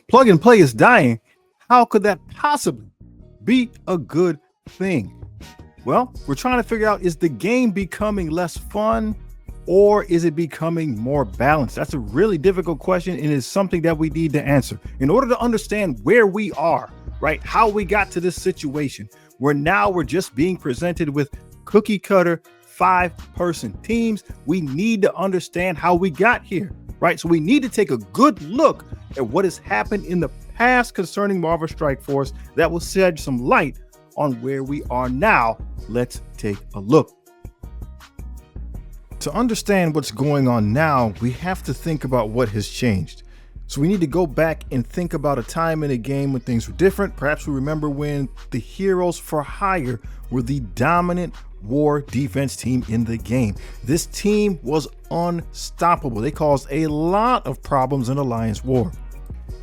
plug and play is dying, how could that possibly be a good thing? Well, we're trying to figure out, is the game becoming less fun or is it becoming more balanced? That's a really difficult question and is something that we need to answer. In order to understand where we are, right, how we got to this situation, where now we're just being presented with cookie cutter 5-person teams, we need to understand how we got here, right? So we need to take a good look at what has happened in the past concerning Marvel Strike Force that will shed some light on where we are now. Let's take a look. To understand what's going on now, we have to think about what has changed. So we need to go back and think about a time in a game when things were different. Perhaps we remember when the Heroes for Hire were the dominant war defense team in the game. This team was unstoppable. They caused a lot of problems in Alliance War.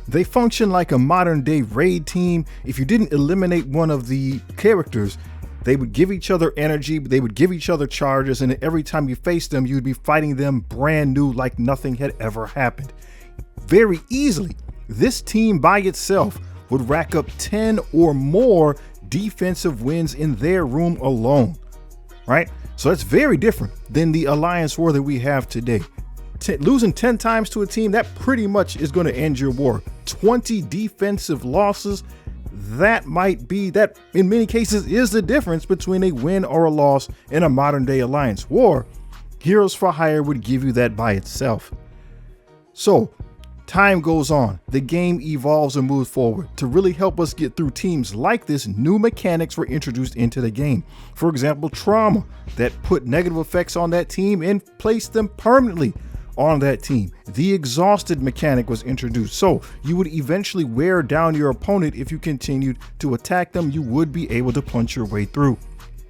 They function like a modern day raid team. If you didn't eliminate one of the characters, they would give each other energy, they would give each other charges, and every time you faced them, you'd be fighting them brand new like nothing had ever happened. Very easily, this team by itself would rack up 10 or more defensive wins in their room alone, right? So that's very different than the Alliance War that we have today. Losing 10 times to a team, that pretty much is going to end your war. 20 defensive losses, that might be, that in many cases is the difference between a win or a loss in a modern day Alliance War. Heroes for Hire would give you that by itself. So time goes on, the game evolves and moves forward. To really help us get through teams like this, new mechanics were introduced into the game. For example, trauma that put negative effects on that team and placed them permanently on that team. The exhausted mechanic was introduced, so you would eventually wear down your opponent. If you continued to attack them, you would be able to punch your way through.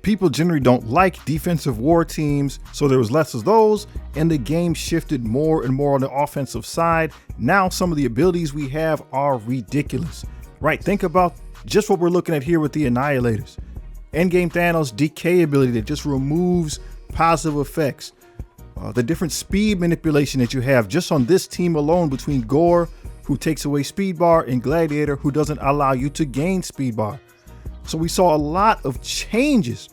People generally don't like defensive war teams, so there was less of those, and the game shifted more and more on the offensive side. Now some of the abilities we have are ridiculous, right? Think about just what we're looking at here with the Annihilators. Endgame Thanos' decay ability that just removes positive effects. The different speed manipulation that you have just on this team alone between Gore, who takes away speed bar, and Gladiator, who doesn't allow you to gain speed bar. So we saw a lot of changes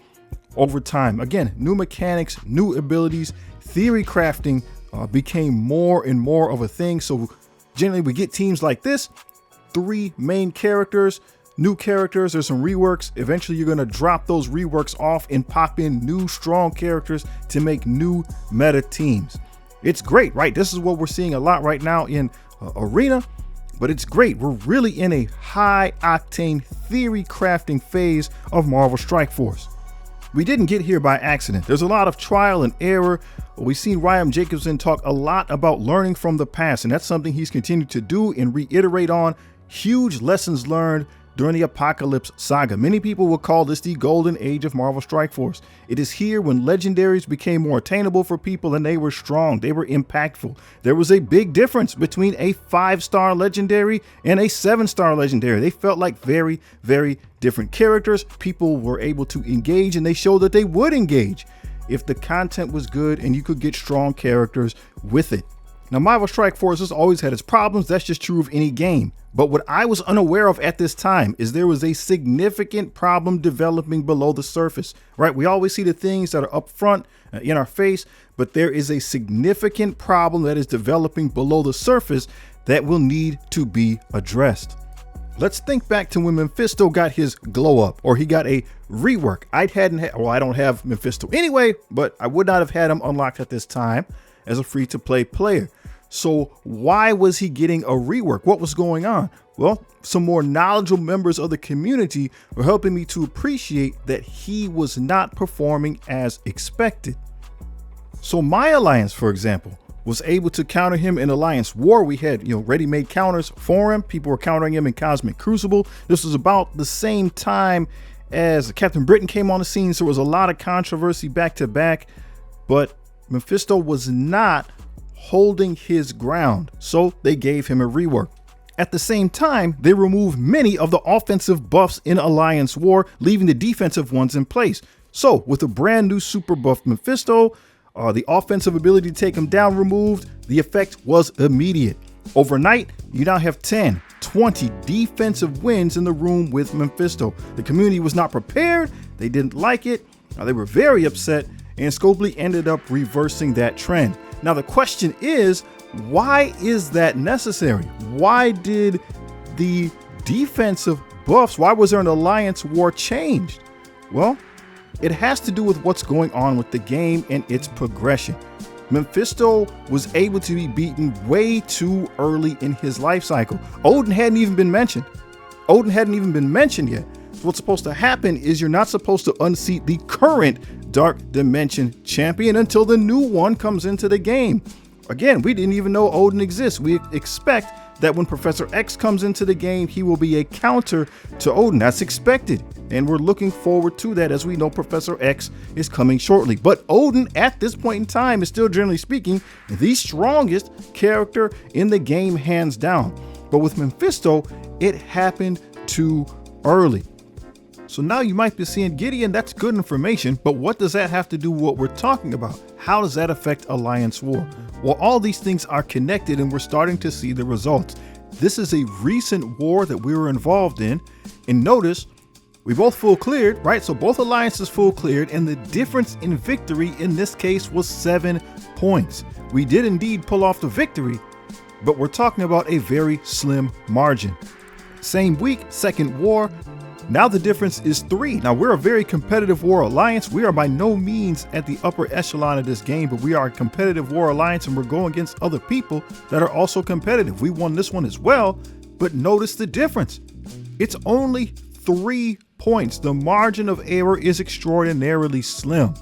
over time. Again, new mechanics, new abilities, theory crafting became more and more of a thing. So generally we get teams like this, 3 main characters, new characters, there's some reworks. Eventually you're going to drop those reworks off and pop in new strong characters to make new meta teams. It's great, right? This is what we're seeing a lot right now in Arena, but it's great. We're really in a high octane theory crafting phase of Marvel Strike Force. We didn't get here by accident. There's a lot of trial and error. We've seen Ryan Jacobson talk a lot about learning from the past, and that's something he's continued to do and reiterate on. Huge lessons learned during the Apocalypse Saga. Many people will call this the golden age of Marvel Strike Force. It is here when legendaries became more attainable for people and they were strong, they were impactful. There was a big difference between a 5-star legendary and a 7-star legendary. They felt like very, very different characters. People were able to engage, and they showed that they would engage if the content was good and you could get strong characters with it. Now, Marvel Strike Force has always had its problems. That's just true of any game. But what I was unaware of at this time is there was a significant problem developing below the surface, right? We always see the things that are up front in our face, but there is a significant problem that is developing below the surface that will need to be addressed. Let's think back to when Mephisto got his glow up, or he got a rework. I don't have Mephisto anyway, but I would not have had him unlocked at this time as a free to play player. So why was he getting a rework? What was going on? Well, some more knowledgeable members of the community were helping me to appreciate that he was not performing as expected. So my alliance, for example, was able to counter him in Alliance War. We had, ready-made counters for him. People were countering him in Cosmic Crucible. This was about the same time as Captain Britain came on the scene, so there was a lot of controversy back to back, but Mephisto was not holding his ground, so they gave him a rework. At the same time, they removed many of the offensive buffs in Alliance War, leaving the defensive ones in place. So with a brand new super buff Mephisto, the offensive ability to take him down removed, the effect was immediate. Overnight, you now have 10, 20 defensive wins in the room with Mephisto. The community was not prepared. They didn't like it. They were very upset, and Scopely ended up reversing that trend. Now, the question is, why is that necessary? Why did the defensive buffs, why was there an alliance war changed? Well, it has to do with what's going on with the game and its progression. Mephisto was able to be beaten way too early in his life cycle. Odin hadn't even been mentioned. Odin hadn't even been mentioned yet. So what's supposed to happen is you're not supposed to unseat the current Dark Dimension champion until the new one comes into the game. Again, we didn't even know Odin exists. We expect that when Professor X comes into the game, he will be a counter to Odin. That's expected. And we're looking forward to that, as we know Professor X is coming shortly. But Odin, at this point in time, is still, generally speaking, the strongest character in the game, hands down. But with Mephisto, it happened too early. So now you might be seeing, Gideon, that's good information, but what does that have to do with what we're talking about? How does that affect Alliance War? Well, all these things are connected, and we're starting to see the results. This is a recent war that we were involved in, and notice we both full cleared, right? So both alliances full cleared, and the difference in victory in this case was 7 points. We did indeed pull off the victory, but we're talking about a very slim margin. Same week, second war. Now the difference is 3. Now we're a very competitive war alliance. We are by no means at the upper echelon of this game, but we are a competitive war alliance, and we're going against other people that are also competitive. We won this one as well, but notice the difference. It's only 3 points. The margin of error is extraordinarily slim.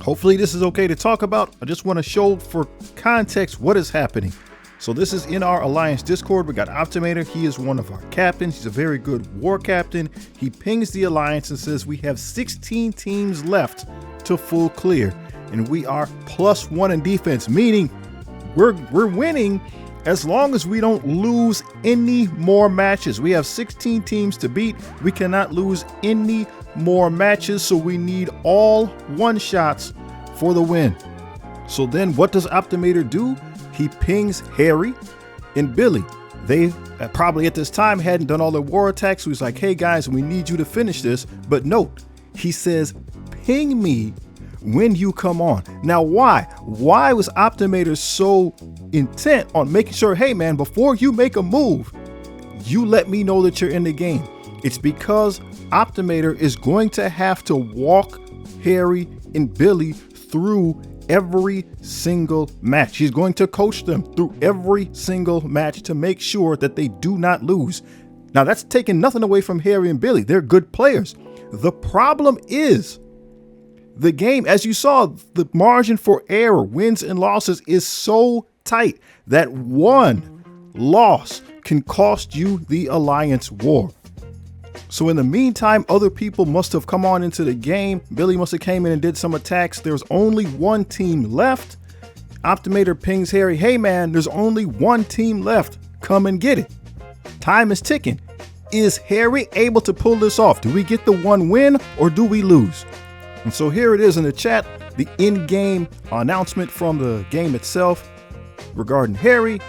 Hopefully this is okay to talk about. I just want to show for context what is happening. So this is in our Alliance Discord. We got Optimator. He is one of our captains. He's a very good war captain. He pings the Alliance and says we have 16 teams left to full clear, and we are +1 in defense, meaning we're winning as long as we don't lose any more matches. We have 16 teams to beat. We cannot lose any more matches, so we need all one-shots for the win. So then what does Optimator do? He pings Harry and Billy. They probably at this time hadn't done all their war attacks. So he's like, hey guys, we need you to finish this. But note, he says, ping me when you come on. Now, why? Why was Optimator so intent on making sure, hey man, before you make a move, you let me know that you're in the game? It's because Optimator is going to have to walk Harry and Billy through every single match. He's going to coach them through every single match to make sure that they do not lose. Now, that's taking nothing away from Harry and Billy. They're good players. The problem is the game, as you saw, the margin for error, wins and losses, is so tight that one loss can cost you the Alliance War. So in the meantime, other people must have come on into the game. Billy must have came in and did some attacks. There's only one team left. Optimator pings Harry, hey man, there's only one team left. Come and get it. Time is ticking. Is Harry able to pull this off? Do we get the one win or do we lose? And so here it is in the chat, the in-game announcement from the game itself regarding Harry.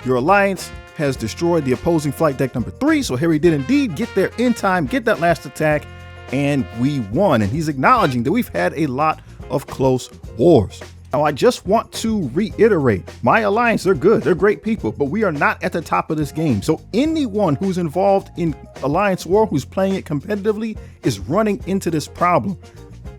Your alliance has destroyed the opposing flight deck number 3. So Harry did indeed get there in time, get that last attack, and we won. And he's acknowledging that we've had a lot of close wars. Now, I just want to reiterate, my alliance, they're good, they're great people, but we are not at the top of this game. So anyone who's involved in Alliance War, who's playing it competitively, is running into this problem.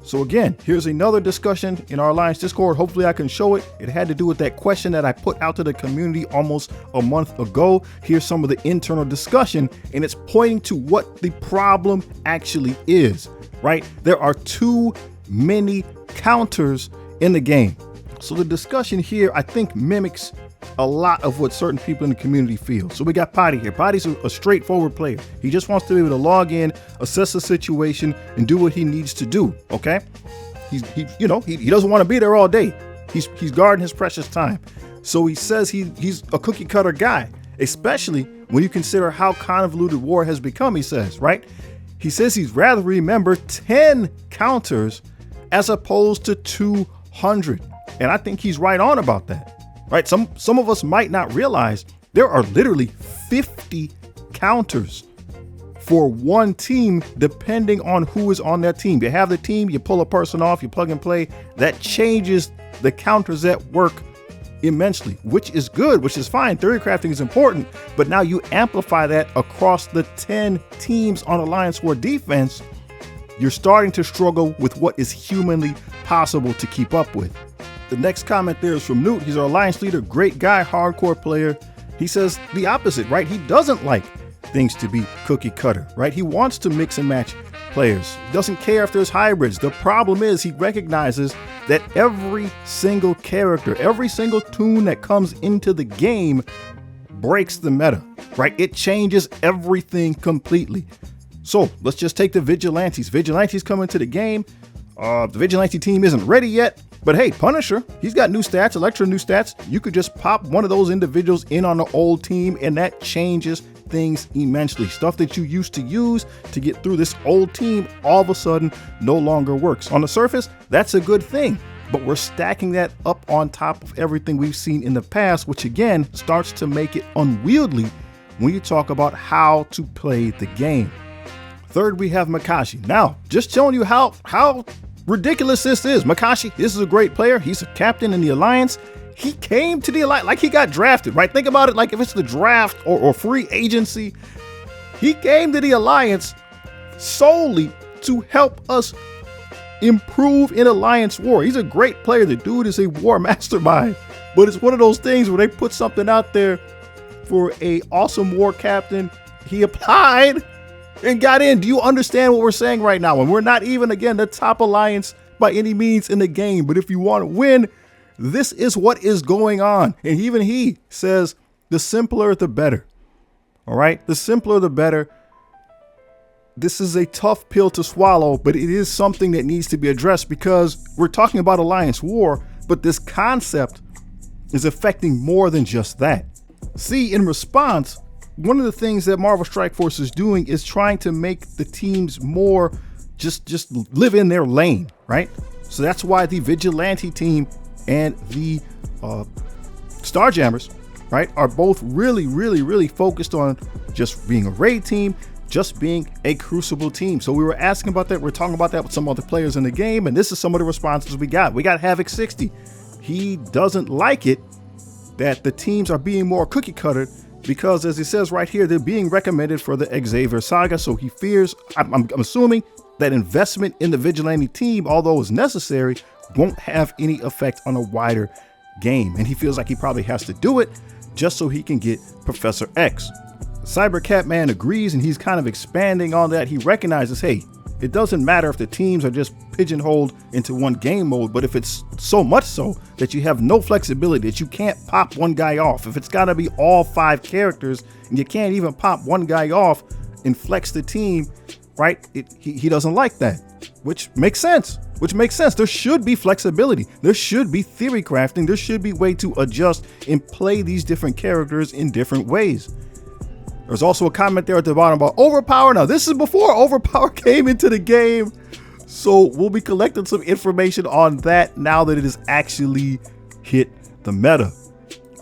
So again, here's another discussion in our Alliance Discord. Hopefully I can show it. It had to do with that question that I put out to the community almost a month ago. Here's some of the internal discussion, and it's pointing to what the problem actually is, right? There are too many counters in the game. So the discussion here, I think, mimics a lot of what certain people in the community feel. So we got Potty here. Potty's a straightforward player. He just wants to be able to log in, assess the situation, and do what he needs to do. Okay, he doesn't want to be there all day. He's guarding his precious time. So he says he's a cookie cutter guy, especially when you consider how convoluted war has become. He says, right? He says he'd rather remember 10 counters as opposed to 200, and I think he's right on about that. Right, some of us might not realize There are literally 50 counters for one team, depending on who is on that team. You have the team, you pull a person off, you plug and play. That changes the counters at work immensely, which is good, which is fine. Theory crafting is important, but now you amplify that across the 10 teams on Alliance War defense. You're starting to struggle with what is humanly possible to keep up with. The next comment there is from Newt. He's our Alliance leader, great guy, hardcore player. He says the opposite, right? He doesn't like things to be cookie cutter, right? He wants to mix and match players. He doesn't care if there's hybrids. The problem is he recognizes that every single character, every single toon that comes into the game breaks the meta, right? It changes everything completely. So let's just take the Vigilantes. Vigilantes come into the game. The Vigilante team isn't ready yet, but hey, Punisher, he's got new stats, Elektra new stats. You could just pop one of those individuals in on the old team and that changes things immensely. Stuff that you used to use to get through this old team all of a sudden no longer works. On the surface, that's a good thing, but we're stacking that up on top of everything we've seen in the past, which again starts to make it unwieldy when you talk about how to play the game. Third, we have Makashi. Now, just showing you how ridiculous this is. Makashi, this is a great player. He's a captain in the Alliance. He came to the Alliance like he got drafted, right? Think about it like if it's the draft or free agency. He came to the Alliance solely to help us improve in Alliance War. He's a great player. The dude is a war mastermind, but it's one of those things where they put something out there for a awesome war captain. He applied and got in. Do you understand what we're saying right now? And we're not even, again, the top Alliance by any means in the game, but if you want to win, this is what is going on. And even he says the simpler, the better. All right. The simpler, the better. This is a tough pill to swallow, but it is something that needs to be addressed because we're talking about Alliance War, but this concept is affecting more than just that. See, in response, one of the things that Marvel Strike Force is doing is trying to make the teams more just live in their lane, right? So that's why the Vigilante team and the Starjammers, right, are both really focused on just being a raid team, just being a Crucible team. So we were asking about that. We're talking about that with some other players in the game, and this is some of the responses we got. We got Havoc 60. He doesn't like it that the teams are being more cookie cutter because, as he says right here, they're being recommended for the Xavier Saga. So he fears, I'm assuming, that investment in the Vigilante team, although it's necessary, won't have any effect on a wider game. And he feels like he probably has to do it just so he can get Professor X. Cyber Catman agrees, and he's kind of expanding on that. He recognizes, hey, it doesn't matter if the teams are just pigeonholed into one game mode, but if it's so much so that you have no flexibility, that you can't pop one guy off, if it's got to be all 5 characters and you can't even pop one guy off and flex the team, right? He doesn't like that, which makes sense. There should be flexibility. There should be theory crafting. There should be a way to adjust and play these different characters in different ways. There's also a comment there at the bottom about Overpower. Now, this is before Overpower came into the game, so we'll be collecting some information on that now that it has actually hit the meta.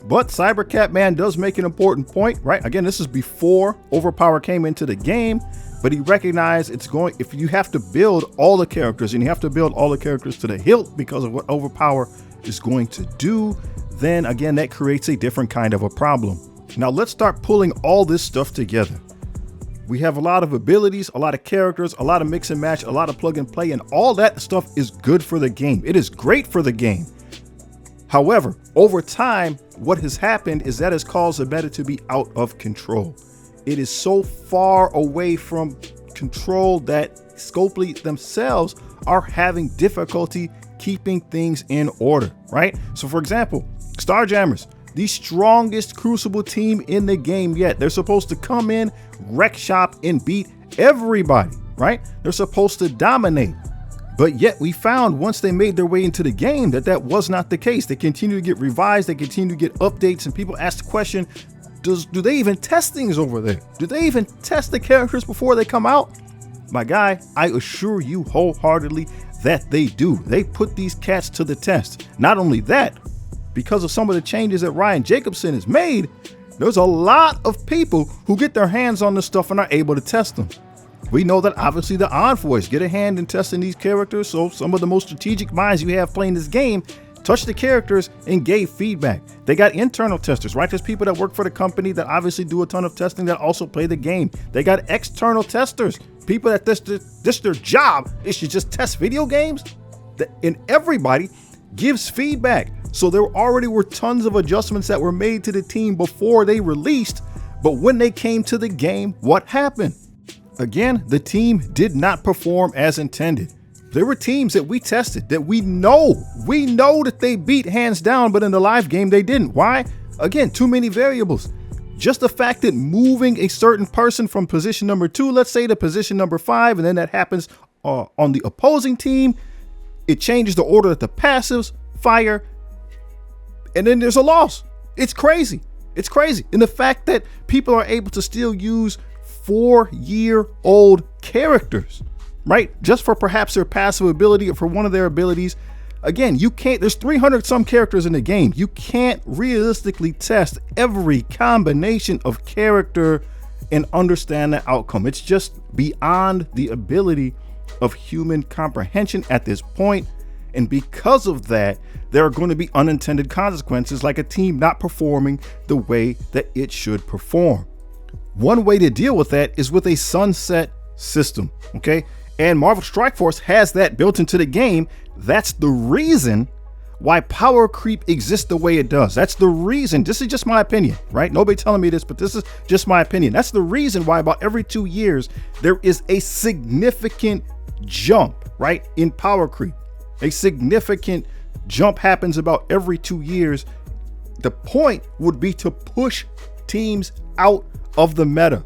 But Cyber Catman does make an important point, right? Again, this is before Overpower came into the game, but he recognized it's going, if you have to build all the characters and you have to build all the characters to the hilt because of what Overpower is going to do, then again, that creates a different kind of a problem. Now let's start pulling all this stuff together. We have a lot of abilities, a lot of characters, a lot of mix and match, a lot of plug and play, and all that stuff is good for the game. It is great for the game. However, over time, what has happened is that has caused the meta to be out of control. It is so far away from control that Scopely themselves are having difficulty keeping things in order, right? So for example, Starjammers, the strongest Crucible team in the game yet. They're supposed to come in, wreck shop, and beat everybody, right? They're supposed to dominate. But yet we found once they made their way into the game that was not the case. They continue to get revised, they continue to get updates, and people ask the question, do they even test things over there? Do they even test the characters before they come out? My guy, I assure you wholeheartedly that they do. They put these cats to the test. Not only that, because of some of the changes that Ryan Jacobson has made, There's a lot of people who get their hands on this stuff and are able to test them. We know that obviously the envoys get a hand in testing these characters, so some of the most strategic minds you have playing this game touched the characters and gave feedback. They got internal testers, right? There's people that work for the company that obviously do a ton of testing that also play the game. They got external testers, people that this their job is to just test video games, and everybody gives feedback. So there already were tons of adjustments that were made to the team before they released, but when they came to the game, what happened? Again, the team did not perform as intended. There were teams that we tested that we know that they beat hands down, but in the live game they didn't. Why? Again, too many variables. Just the fact that moving a certain person from position number 2, let's say, to position number 5, and then that happens on the opposing team, it changes the order that the passives fire, and then there's a loss. It's crazy. It's crazy. And the fact that people are able to still use 4-year-old characters, right? Just for perhaps their passive ability or for one of their abilities. Again, you can't, there's 300 some characters in the game. You can't realistically test every combination of character and understand the outcome. It's just beyond the ability of human comprehension at this point. And because of that, there are going to be unintended consequences, like a team not performing the way that it should perform. One way to deal with that is with a sunset system, okay? And Marvel Strike Force has that built into the game. That's the reason why power creep exists the way it does. That's the reason. This is just my opinion, right? Nobody telling me this, but this is just my opinion. That's the reason why about every 2 years, there is a significant jump, right, in power creep. A significant jump happens about every 2 years. The point would be to push teams out of the meta.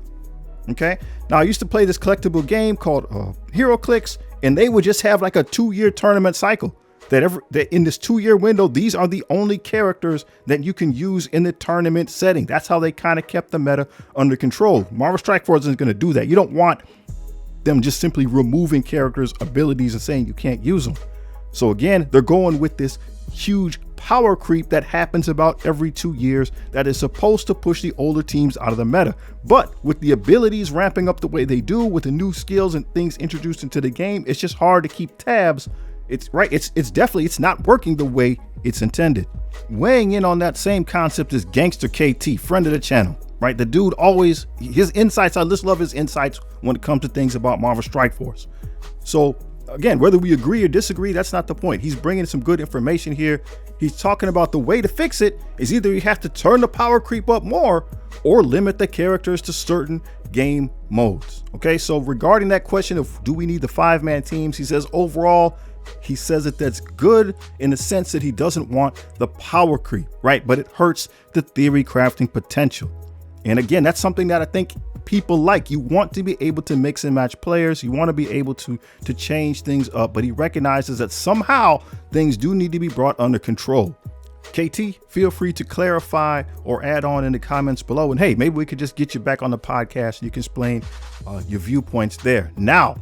Okay. Now I used to play this collectible game called Hero Clicks, and they would just have like a 2-year tournament cycle that in this 2-year window, these are the only characters that you can use in the tournament setting. That's how they kind of kept the meta under control. Marvel Strike Force isn't going to do that. You don't want them just simply removing characters' abilities and saying you can't use them. So again, they're going with this huge power creep that happens about every 2 years that is supposed to push the older teams out of the meta. But with the abilities ramping up the way they do, with the new skills and things introduced into the game, it's just hard to keep tabs. It's right. It's not working the way it's intended. Weighing in on that same concept is Gangster KT, friend of the channel, right? The dude always, his insights, I just love his insights when it comes to things about Marvel Strike Force. So again, whether we agree or disagree, that's not the point. He's bringing some good information here. He's talking about the way to fix it is either you have to turn the power creep up more or limit the characters to certain game modes. Okay, so regarding that question of do we need the 5-man teams, he says overall, he says that that's good in the sense that he doesn't want the power creep, right? But it hurts the theory crafting potential. And again, that's something that I think people like. You want to be able to mix and match players. You want to be able to change things up, but he recognizes that somehow things do need to be brought under control. KT, feel free to clarify or add on in the comments below. And hey, maybe we could just get you back on the podcast and you can explain your viewpoints there. Now,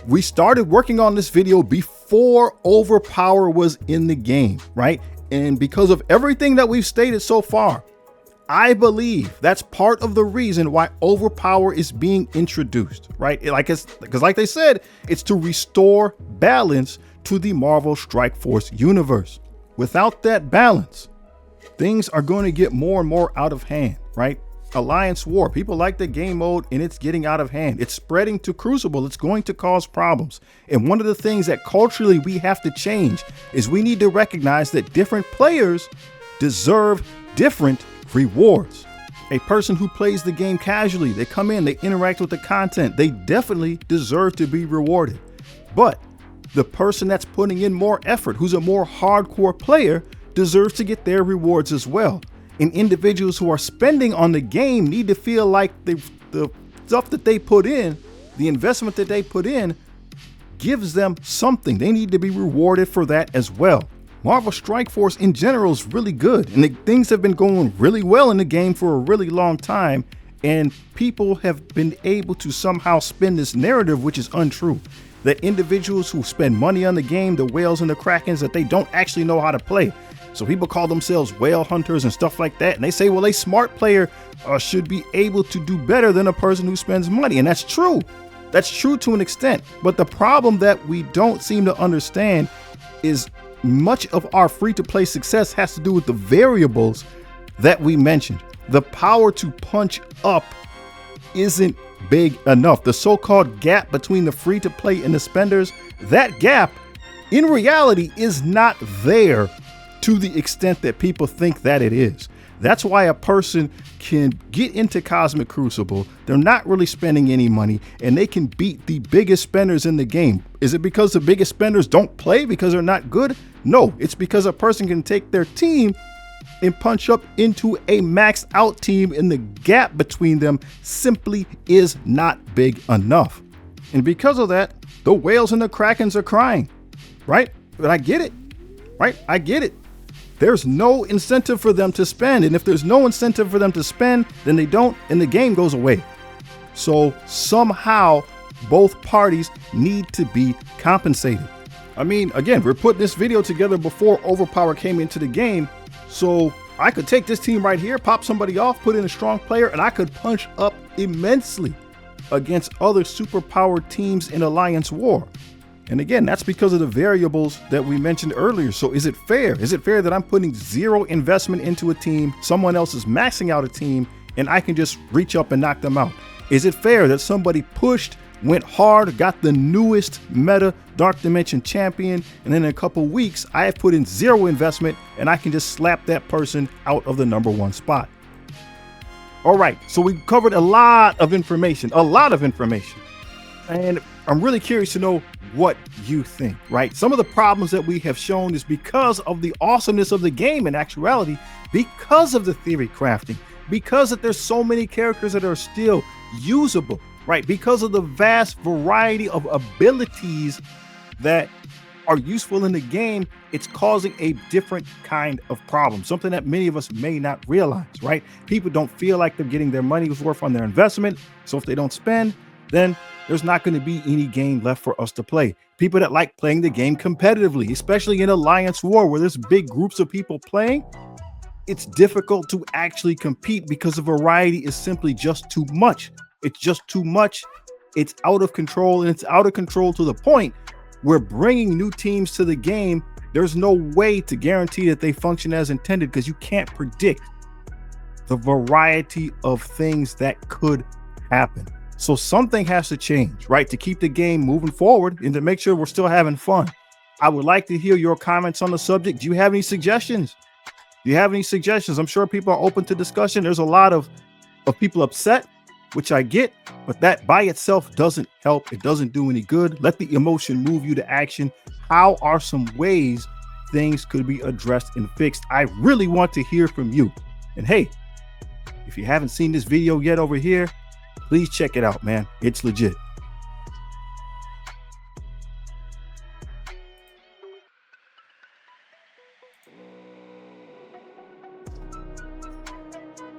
we started working on this video before Overpower was in the game, right? And because of everything that we've stated so far, I believe that's part of the reason why Overpower is being introduced, right? Because like they said, it's to restore balance to the Marvel Strike Force universe. Without that balance, things are going to get more and more out of hand, right? Alliance War, people like the game mode and it's getting out of hand. It's spreading to Crucible. It's going to cause problems. And one of the things that culturally we have to change is we need to recognize that different players deserve different rewards. A person who plays the game casually, they come in, they interact with the content, they definitely deserve to be rewarded. But the person that's putting in more effort, who's a more hardcore player, deserves to get their rewards as well. And individuals who are spending on the game need to feel like the stuff that they put in, the investment that they put in, gives them something. They need to be rewarded for that as well. Marvel Strike Force in general is really good, and things have been going really well in the game for a really long time, and people have been able to somehow spin this narrative, which is untrue, that individuals who spend money on the game, the whales and the krakens, that they don't actually know how to play. So people call themselves whale hunters and stuff like that. And they say, well, a smart player should be able to do better than a person who spends money. And that's true. That's true to an extent. But the problem that we don't seem to understand is much of our free-to-play success has to do with the variables that we mentioned. The power to punch up isn't big enough. The so-called gap between the free-to-play and the spenders, that gap in reality is not there to the extent that people think that it is. That's why a person can get into Cosmic Crucible, they're not really spending any money, and they can beat the biggest spenders in the game. Is it because the biggest spenders don't play because they're not good? No, it's because a person can take their team and punch up into a maxed out team, and the gap between them simply is not big enough. And because of that, the whales and the krakens are crying, right? But I get it, right? I get it. There's no incentive for them to spend. And if there's no incentive for them to spend, then they don't, and the game goes away. So somehow both parties need to be compensated. I mean, again, we're putting this video together before Overpower came into the game. So I could take this team right here, pop somebody off, put in a strong player, and I could punch up immensely against other superpowered teams in Alliance War. And again, that's because of the variables that we mentioned earlier. So is it fair? Is it fair that I'm putting zero investment into a team, someone else is maxing out a team, and I can just reach up and knock them out? Is it fair that somebody pushed, went hard, got the newest meta Dark Dimension champion, and then in a couple weeks, I have put in zero investment and I can just slap that person out of the #1 spot? All right, so we covered a lot of information. And I'm really curious to know what you think, right? Some of the problems that we have shown is because of the awesomeness of the game in actuality, because of the theory crafting, because that there's so many characters that are still usable, right? Because of the vast variety of abilities that are useful in the game, it's causing a different kind of problem, something that many of us may not realize, right? People don't feel like they're getting their money's worth on their investment. So if they don't spend, then there's not going to be any game left for us to play. People that like playing the game competitively, especially in Alliance War, where there's big groups of people playing, it's difficult to actually compete because the variety is simply just too much. It's just too much. It's out of control, and it's out of control to the point where bringing new teams to the game, there's no way to guarantee that they function as intended because you can't predict the variety of things that could happen. So something has to change, right, to keep the game moving forward and to make sure we're still having fun. I would like to hear your comments on the subject. Do you have any suggestions? I'm sure people are open to discussion. There's a lot of people upset, which I get, but that by itself doesn't help. It doesn't do any good. Let the emotion move you to action. How are some ways things could be addressed and fixed? I really want to hear from you. And hey, if you haven't seen this video yet over here, please check it out, man. It's legit.